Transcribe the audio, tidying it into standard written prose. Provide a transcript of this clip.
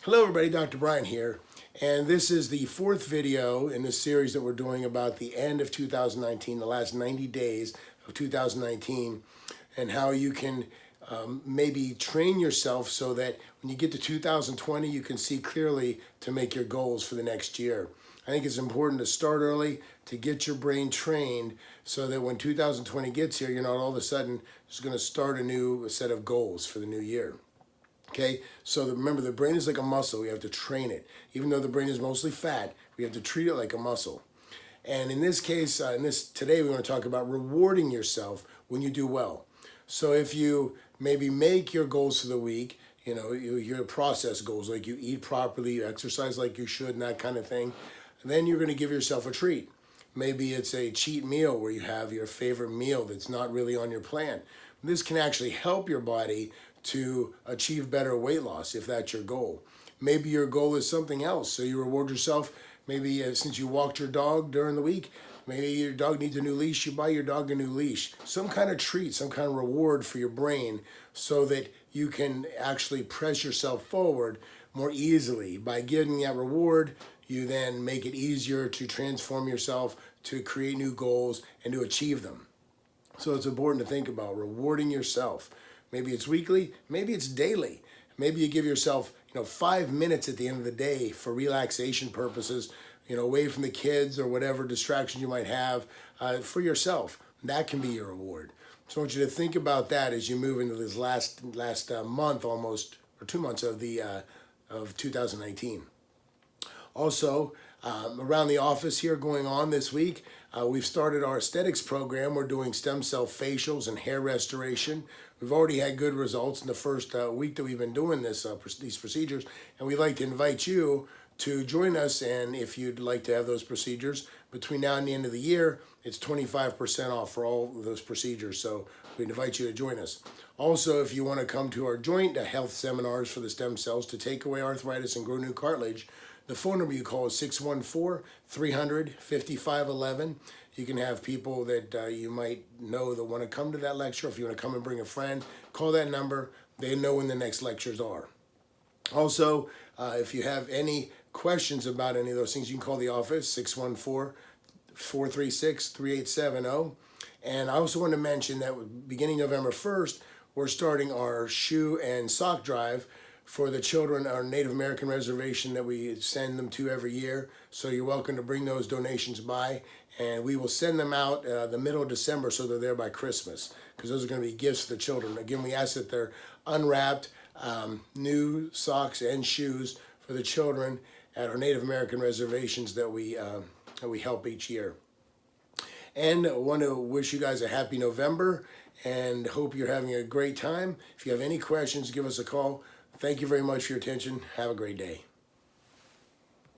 Hello everybody, Dr. Bryan here, and this is the fourth video in this series that we're doing about the end of 2019, the last 90 days of 2019, and how you can maybe train yourself so that when you get to 2020, you can see clearly to make your goals for the next year. I think it's important to start early to get your brain trained so that when 2020 gets here, you're not all of a sudden just going to start a new set of goals for the new year. Okay, so remember, the brain is like a muscle. We have to train it. Even though the brain is mostly fat, we have to treat it like a muscle. And in this case, today we want to talk about rewarding yourself when you do well. So if you maybe make your goals for the week, your process goals, like you eat properly, you exercise like you should, and that kind of thing, and then you're going to give yourself a treat. Maybe it's a cheat meal where you have your favorite meal that's not really on your plan. This can actually help your body to achieve better weight loss if that's your goal. Maybe your goal is something else, so you reward yourself. Maybe since you walked your dog during the week, maybe your dog needs a new leash, you buy your dog a new leash. Some kind of treat, some kind of reward for your brain so that you can actually press yourself forward more easily. By getting that reward, you then make it easier to transform yourself, to create new goals, and to achieve them. So it's important to think about rewarding yourself. Maybe it's weekly, maybe it's daily. Maybe you give yourself, 5 minutes at the end of the day for relaxation purposes, away from the kids or whatever distractions you might have for yourself. That can be your reward. So I want you to think about that as you move into this last month almost, or 2 months of 2019. Also, around the office here going on this week, we've started our aesthetics program. We're doing stem cell facials and hair restoration. We've already had good results in the first week that we've been doing these procedures, and we'd like to invite you to join us. And if you'd like to have those procedures between now and the end of the year, it's 25% off for all of those procedures. So we invite you to join us. Also, if you want to come to our joint health seminars for the stem cells to take away arthritis and grow new cartilage, the phone number you call is 614-300-5511. You can have people that you might know that want to come to that lecture. If you want to come and bring a friend, call that number. They know when the next lectures are. Also, if you have any questions about any of those things, you can call the office, 614-436-3870. And I also want to mention that beginning November 1st, we're starting our shoe and sock drive for the children, our Native American reservation that we send them to every year. So you're welcome to bring those donations by, and we will send them out the middle of December so they're there by Christmas, because those are going to be gifts for the children. Again, we ask that they're unwrapped, new socks and shoes for the children at our Native American reservations that we help each year. And I want to wish you guys a happy November and hope you're having a great time. If you have any questions, give us a call. Thank you very much for your attention. Have a great day.